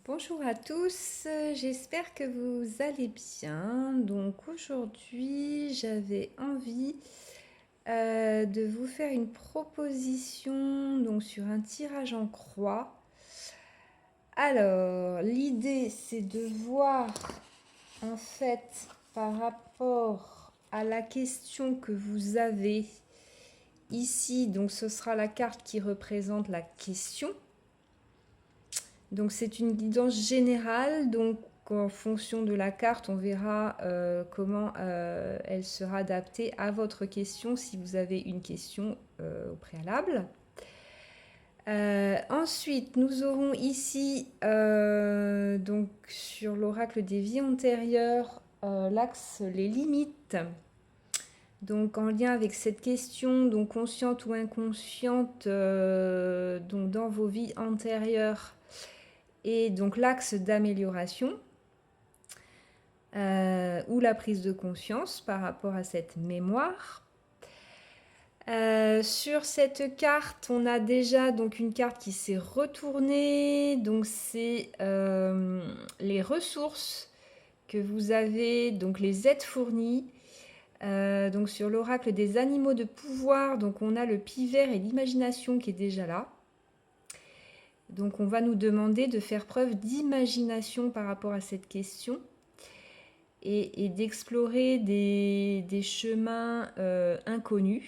Bonjour à tous, j'espère que vous allez bien. Donc aujourd'hui, j'avais envie de vous faire une proposition donc sur un tirage en croix. Alors, l'idée c'est de voir en fait par rapport à la question que vous avez ici. Donc ce sera la carte qui représente la question. Donc c'est une guidance générale, donc en fonction de la carte, on verra comment elle sera adaptée à votre question si vous avez une question au préalable. Ensuite, nous aurons ici, donc sur l'oracle des vies antérieures, l'axe les limites. Donc en lien avec cette question, donc consciente ou inconsciente, donc dans vos vies antérieures, et donc l'axe d'amélioration ou la prise de conscience par rapport à cette mémoire. Sur cette carte, on a déjà donc une carte qui s'est retournée, donc c'est les ressources que vous avez, donc les aides fournies. Donc sur l'oracle des animaux de pouvoir, donc on a le pivert et l'imagination qui est déjà là. Donc on va nous demander de faire preuve d'imagination par rapport à cette question et d'explorer des chemins inconnus,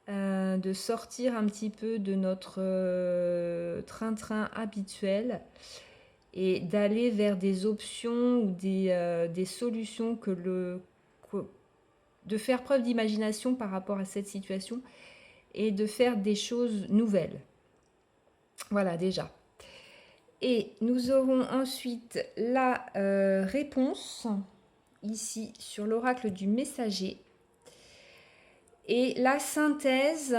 de sortir un petit peu de notre train-train habituel et d'aller vers des options ou des solutions de faire preuve d'imagination par rapport à cette situation et de faire des choses nouvelles. Voilà déjà. Et nous aurons ensuite la réponse, ici, sur l'oracle du messager. Et la synthèse,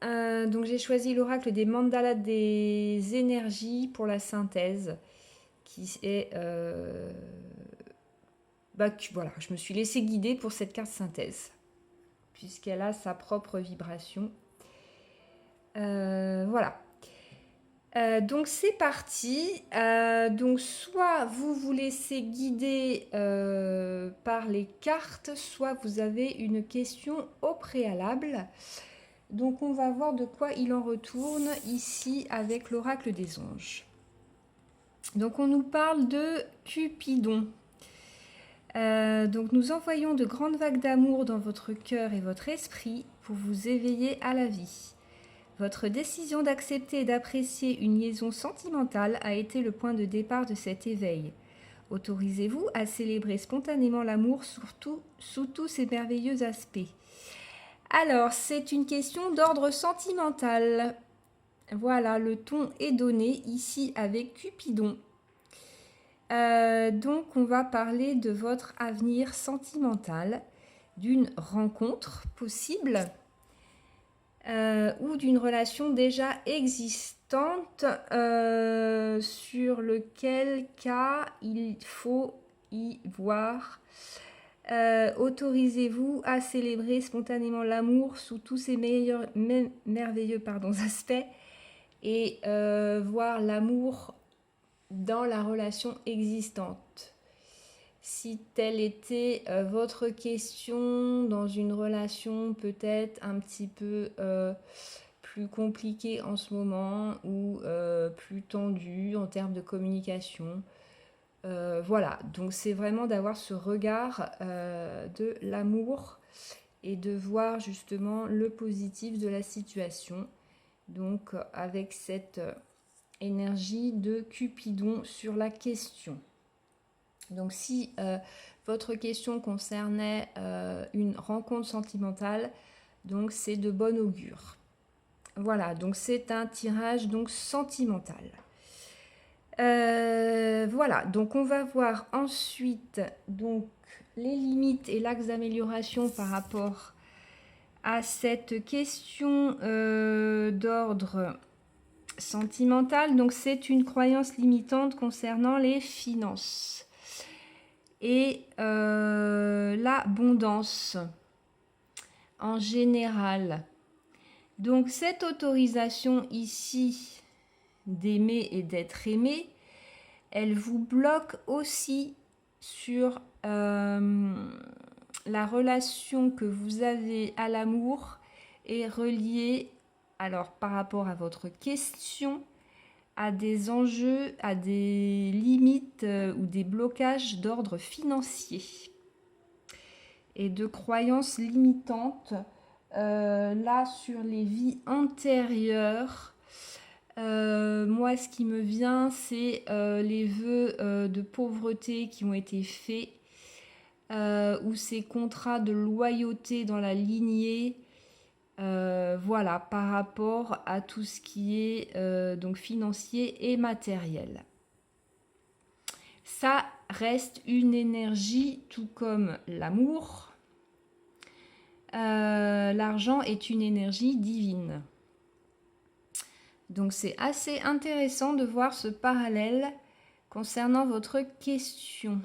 donc j'ai choisi l'oracle des mandalas des énergies pour la synthèse, qui est... voilà, je me suis laissée guider pour cette carte synthèse, puisqu'elle a sa propre vibration. Voilà. Donc c'est parti. Donc soit vous vous laissez guider par les cartes, soit vous avez une question au préalable. Donc on va voir de quoi il en retourne ici avec l'oracle des anges. Donc on nous parle de Cupidon. Donc nous envoyons de grandes vagues d'amour dans votre cœur et votre esprit pour vous éveiller à la vie. Votre décision d'accepter et d'apprécier une liaison sentimentale a été le point de départ de cet éveil. Autorisez-vous à célébrer spontanément l'amour sous tous ses merveilleux aspects. Alors, c'est une question d'ordre sentimental. Voilà, le ton est donné ici avec Cupidon. Donc, on va parler de votre avenir sentimental, d'une rencontre possible, ou d'une relation déjà existante sur lequel cas il faut y voir. Autorisez-vous à célébrer spontanément l'amour sous tous ses merveilleux aspects et voir l'amour dans la relation existante. Si telle était votre question dans une relation peut-être un petit peu plus compliquée en ce moment ou plus tendue en termes de communication. Voilà, donc c'est vraiment d'avoir ce regard de l'amour et de voir justement le positif de la situation. Donc avec cette énergie de Cupidon sur la question. Donc si votre question concernait une rencontre sentimentale, donc c'est de bon augure. Voilà, donc c'est un tirage donc sentimental. Voilà, donc on va voir ensuite donc les limites et l'axe d'amélioration par rapport à cette question d'ordre sentimental. Donc c'est une croyance limitante concernant les finances et l'abondance en général. Donc cette autorisation ici d'aimer et d'être aimé, elle vous bloque aussi sur la relation que vous avez à l'amour est reliée, alors par rapport à votre question, à des enjeux, à des limites ou des blocages d'ordre financier et de croyances limitantes. Là, sur les vies antérieures, moi, ce qui me vient, c'est les vœux de pauvreté qui ont été faits, ou ces contrats de loyauté dans la lignée, voilà, par rapport à tout ce qui est donc financier et matériel. Ça reste une énergie, tout comme l'amour. L'argent est une énergie divine. Donc c'est assez intéressant de voir ce parallèle concernant votre question.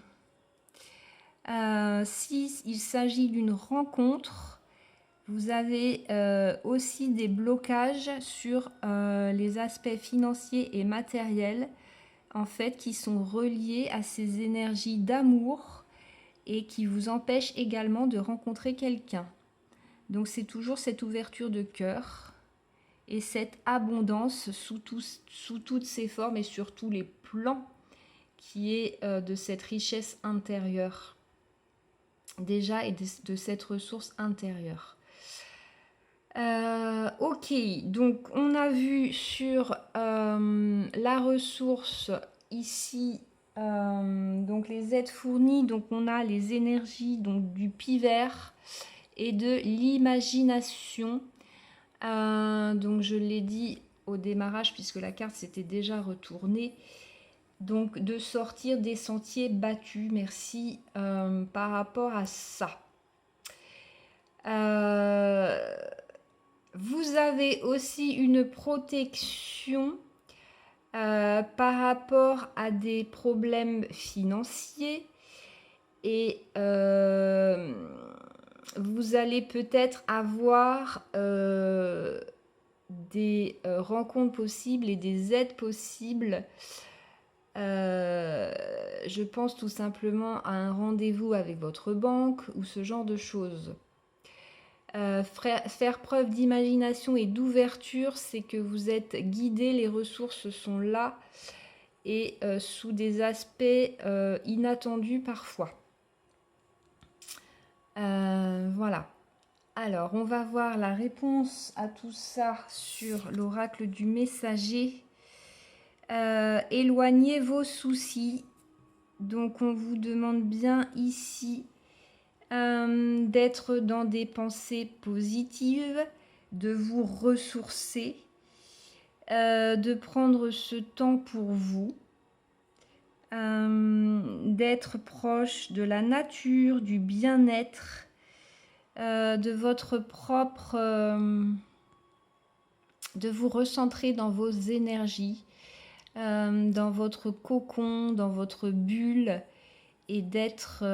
S'il s'agit d'une rencontre, vous avez aussi des blocages sur les aspects financiers et matériels, en fait, qui sont reliés à ces énergies d'amour et qui vous empêchent également de rencontrer quelqu'un. Donc c'est toujours cette ouverture de cœur et cette abondance sous toutes ses formes et sur tous les plans qui est de cette richesse intérieure déjà et de cette ressource intérieure. Ok, donc on a vu sur la ressource ici, donc les aides fournies, donc on a les énergies donc du pivert et de l'imagination. Donc je l'ai dit au démarrage puisque la carte s'était déjà retournée. Donc de sortir des sentiers battus, merci par rapport à ça. Vous avez aussi une protection par rapport à des problèmes financiers et vous allez peut-être avoir des rencontres possibles et des aides possibles. Je pense tout simplement à un rendez-vous avec votre banque ou ce genre de choses. Faire preuve d'imagination et d'ouverture, c'est que vous êtes guidé, les ressources sont là et sous des aspects inattendus parfois. Voilà. Alors, on va voir la réponse à tout ça sur l'oracle du messager. Éloignez vos soucis. Donc, on vous demande bien ici d'être dans des pensées positives, de vous ressourcer, de prendre ce temps pour vous, d'être proche de la nature, du bien-être, de votre propre... de vous recentrer dans vos énergies, dans votre cocon, dans votre bulle, et d'être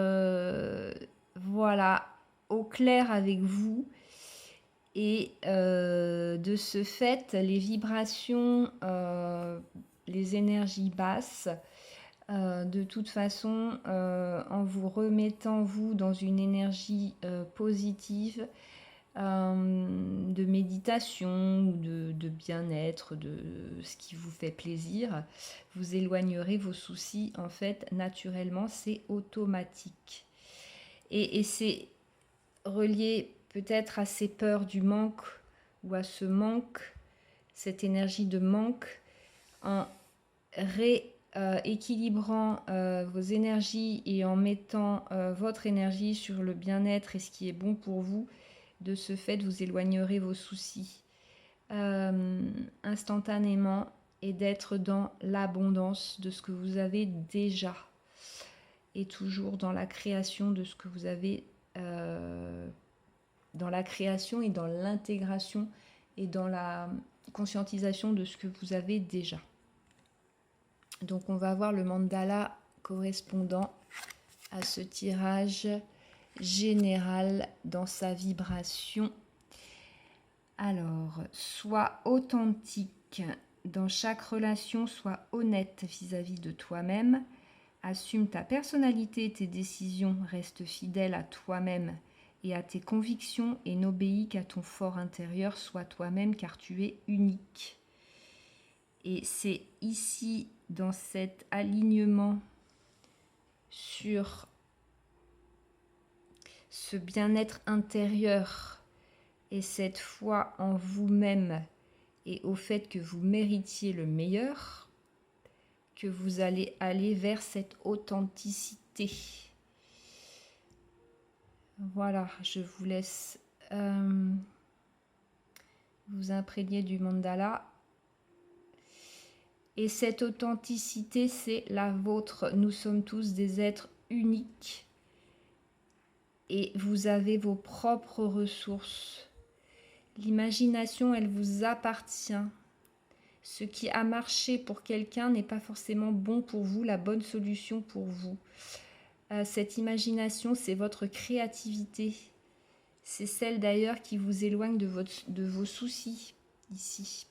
voilà, au clair avec vous. Et de ce fait, les vibrations, les énergies basses, de toute façon, en vous remettant vous dans une énergie positive, de méditation ou de bien-être, de ce qui vous fait plaisir, vous éloignerez vos soucis en fait naturellement, c'est automatique. Et c'est relié peut-être à ces peurs du manque ou à ce manque, cette énergie de manque, en rééquilibrant vos énergies et en mettant votre énergie sur le bien-être et ce qui est bon pour vous. De ce fait, vous éloignerez vos soucis instantanément et d'être dans l'abondance de ce que vous avez déjà et toujours dans la création de ce que vous avez, dans la création et dans l'intégration et dans la conscientisation de ce que vous avez déjà. Donc on va voir le mandala correspondant à ce tirage général dans sa vibration. Alors, sois authentique, dans chaque relation, sois honnête vis-à-vis de toi-même. Assume ta personnalité et tes décisions. Reste fidèle à toi-même et à tes convictions et n'obéis qu'à ton fort intérieur. Sois toi-même car tu es unique. Et c'est ici, dans cet alignement sur ce bien-être intérieur et cette foi en vous-même et au fait que vous méritiez le meilleur, que vous allez aller vers cette authenticité. Voilà, je vous laisse vous imprégner du mandala. Et cette authenticité, c'est la vôtre. Nous sommes tous des êtres uniques. Et vous avez vos propres ressources. L'imagination, elle vous appartient. Ce qui a marché pour quelqu'un n'est pas forcément bon pour vous, la bonne solution pour vous. Cette imagination, c'est votre créativité. C'est celle d'ailleurs qui vous éloigne de vos soucis ici.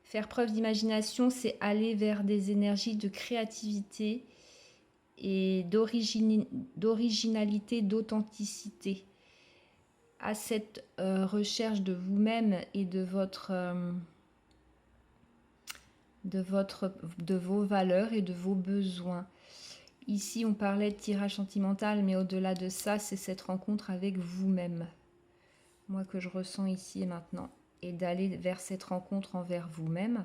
Faire preuve d'imagination, c'est aller vers des énergies de créativité et d'originalité, d'authenticité. À cette recherche de vous-même et de vos valeurs et de vos besoins. Ici, on parlait de tirage sentimental, mais au-delà de ça, c'est cette rencontre avec vous-même. Moi, que je ressens ici et maintenant. Et d'aller vers cette rencontre envers vous-même,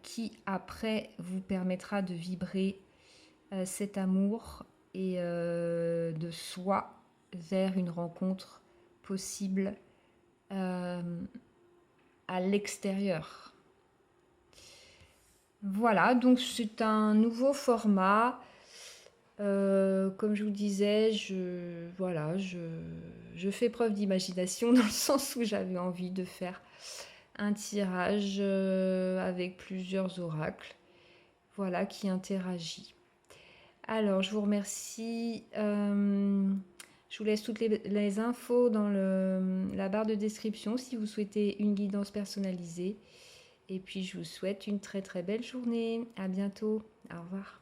qui après vous permettra de vibrer cet amour et de soi vers une rencontre possible à l'extérieur. Voilà, donc c'est un nouveau format. Comme je vous disais, je fais preuve d'imagination dans le sens où j'avais envie de faire un tirage avec plusieurs oracles, voilà, qui interagit. Alors, je vous remercie. Je vous laisse toutes les infos dans la barre de description si vous souhaitez une guidance personnalisée. Et puis, je vous souhaite une très très belle journée. À bientôt. Au revoir.